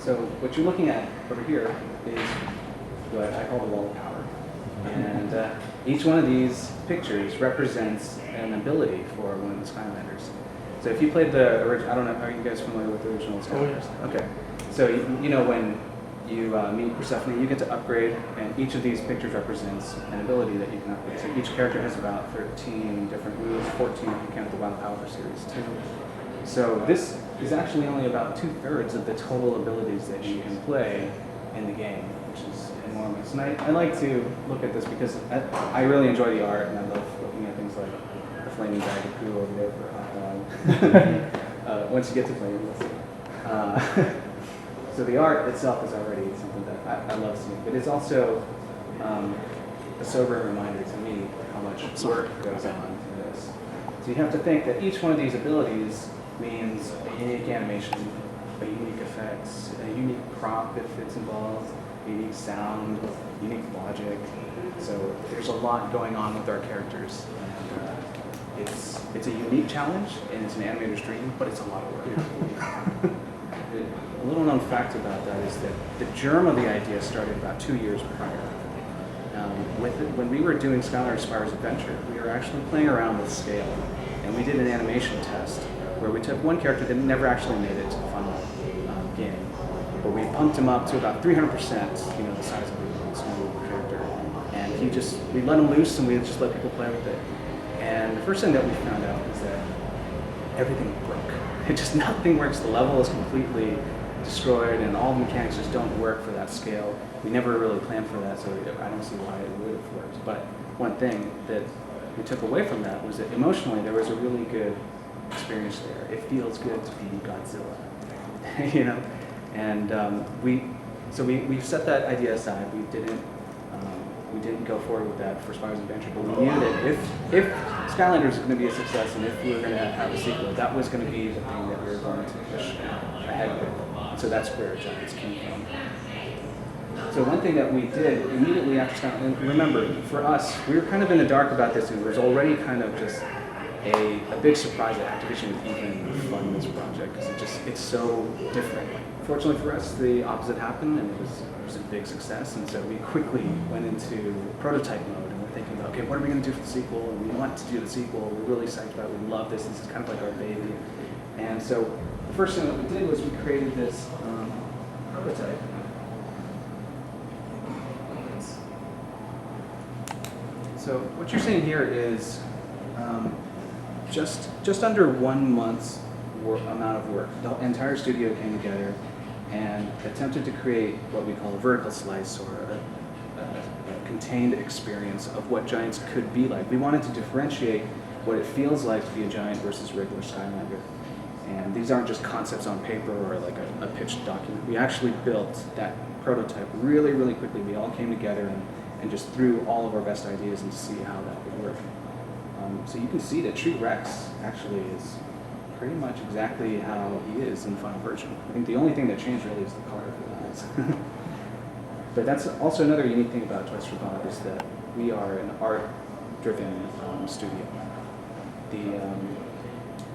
So what you're looking at over here is what I call the wall of power. And each one of these pictures represents an ability for one of the Skylanders. So if you played the original, I don't know, are you guys familiar with the original Skylanders? Oh, yeah. Okay. So you know when you meet Persephone, you get to upgrade, and each of these pictures represents an ability that you can upgrade. So each character has about 13 different moves, 14 if you count the Wild Power series too. So this is actually only about 2/3 of the total abilities that you can play in the game, which is enormous. And I like to look at this because I really enjoy the art, and I love looking at things like the flaming bag of poo over there for a hot dog. Once you get to play it, you'll see. So the art itself is already something that I love seeing, but it's also a sobering reminder to me how much work goes on in this. So you have to think that each one of these abilities means a unique animation, a unique effects, a unique prop if it's involved, a unique sound, unique logic. So there's a lot going on with our characters. And it's a unique challenge, and it's an animator's dream, but it's a lot of work. A little known fact about that is that the germ of the idea started about 2 years prior. When we were doing Skylanders Spyro's Adventure, we were actually playing around with scale, and we did an animation test where we took one character that never actually made it to the final game, but we pumped him up to about 300%, the size of a small character, and we let him loose and we just let people play with it. And the first thing that we found out is that everything broke. Nothing works. The level is completely destroyed, and all the mechanics just don't work for that scale. We never really planned for that, so I don't see why it would have worked. But one thing that we took away from that was that emotionally there was a really good experience there. It feels good to be Godzilla, And we set that idea aside. We didn't go forward with that for Spyro's Adventure, but we knew that if Skylanders was going to be a success and if we were going to have a sequel, that was going to be the thing that we were going to push ahead with. And so that's where Giants came from. So one thing that we did immediately after Skylanders, and remember, for us, we were kind of in the dark about this, and it was already kind of just a big surprise that Activision would even fund this project, because it's so different. Fortunately for us, the opposite happened, and it was a big success, and so we quickly went into prototype mode, and we're thinking about, okay, what are we going to do for the sequel? And we want to do the sequel. We're really psyched about it. We love this. This is kind of like our baby. And so the first thing that we did was we created this prototype. So what you're seeing here is just under 1 month's amount of work. The entire studio came together and attempted to create what we call a vertical slice, or a contained experience of what Giants could be like. We wanted to differentiate what it feels like to be a Giant versus a regular Skylander. And these aren't just concepts on paper or like a pitched document. We actually built that prototype really, really quickly. We all came together and just threw all of our best ideas in to see how that would work. So you can see that Tree Rex actually is pretty much exactly how he is in the final version. I think the only thing that changed really is the color of the eyes. But that's also another unique thing about Toys for Bob, is that we are an art-driven studio.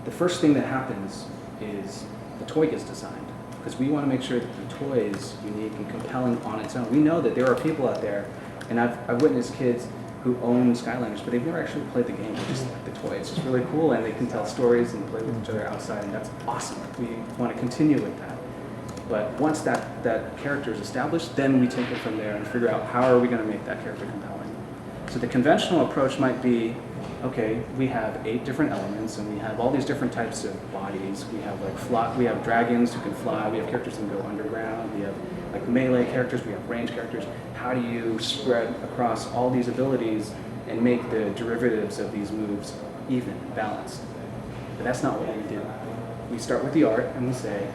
The first thing that happens is the toy gets designed, because we want to make sure that the toy is unique and compelling on its own. We know that there are people out there, and I've witnessed kids who own Skylanders, but they've never actually played the game. They just like the toy. It's just really cool, and they can tell stories and play with each other outside, and that's awesome. We want to continue with that. But once that character is established, then we take it from there and figure out how are we going to make that character compelling. So the conventional approach might be, okay, we have 8 different elements, and we have all these different types of bodies. We have we have dragons who can fly. We have characters who can go underground. We have like melee characters. We have range characters. How do you spread across all these abilities and make the derivatives of these moves even, balanced? But that's not what we do. We start with the art and we say,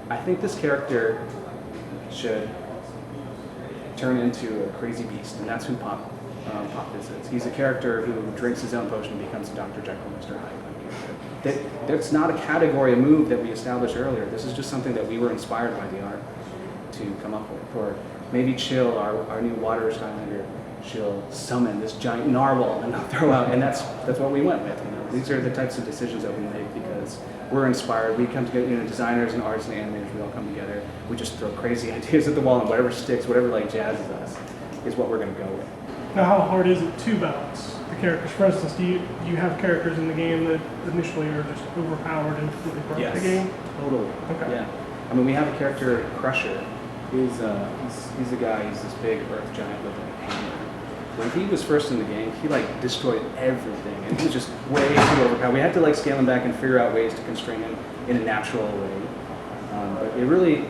I think this character should turn into a crazy beast, and that's who Pop is. He's a character who drinks his own potion and becomes a Dr. Jekyll, Mr. Hyde. That's not a category, a move that we established earlier. This is just something that we were inspired by the art to come up with. Or maybe Chill, our new water Skylander, she'll summon this giant narwhal and throw out, and that's what we went with. These are the types of decisions that we make because we're inspired. We come together, designers and artists and animators, we all come together. We just throw crazy ideas at the wall, and whatever sticks, whatever like jazzes us, is what we're going to go with. Now, how hard is it to balance the characters? For instance, do you have characters in the game that initially are just overpowered and completely broke the game? Totally. Okay. Yeah. I mean, we have a character, Crusher. He's a guy. He's this big earth giant with a hammer. When he was first in the game, he like destroyed everything, and he was just way too overpowered. We had to like scale him back and figure out ways to constrain him in a natural way. But it really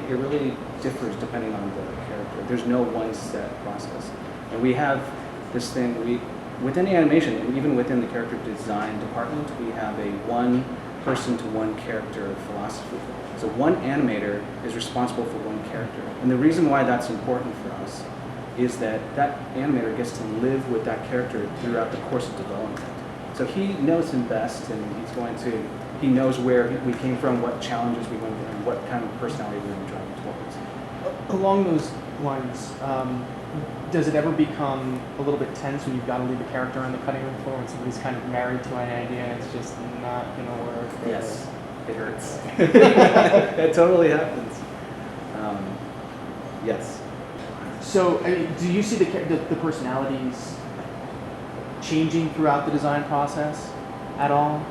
differs depending on the character. There's no one set process, and we have this thing. Within the animation, and even within the character design department, we have a one person to one character philosophy. So one animator is responsible for one character, and the reason why that's important for us is that that animator gets to live with that character throughout the course of development. So he knows him best, and he knows where we came from, what challenges we went through, and what kind of personality we were driving towards. Along those lines, does it ever become a little bit tense when you've got to leave a character on the cutting room floor and somebody's kind of married to an idea and it's just not going to work? Yes, it hurts. It totally happens. Yes. So, I mean, do you see the personalities changing throughout the design process at all?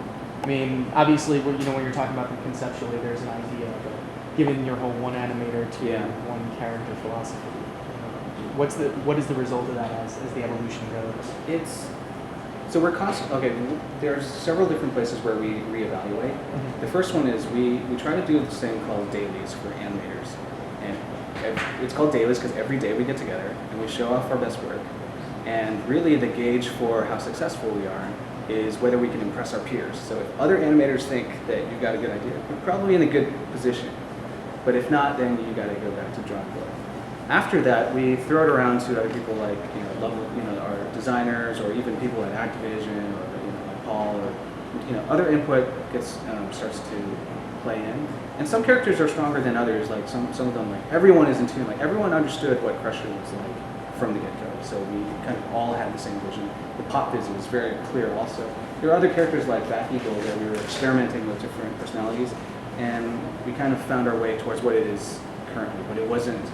I mean, obviously, when you're talking about them conceptually, there's an idea, but given your whole one animator to one character philosophy, what is the result of that as the evolution goes? We're constant. Okay, there's several different places where we reevaluate. Mm-hmm. The first one is we try to do this thing called dailies for animators, and it's called dailies because every day we get together and we show off our best work. And really, the gauge for how successful we are is whether we can impress our peers. So if other animators think that you've got a good idea, you're probably in a good position. But if not, then you got to go back to drawing board. After that, we throw it around to other people like our designers, or even people at Activision, or like Paul, or other input starts to play in. And some characters are stronger than others. Like some of them, like everyone is in tune. Like everyone understood what Crusher was like from the get-go. So we kind of all had the same vision. The pop vision was very clear. Also, there are other characters like Bat Eagle that we were experimenting with different personalities, and we kind of found our way towards what it is currently. But it wasn't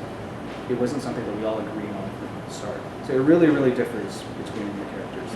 something that we all agreed on from the start. So it really differs between the characters.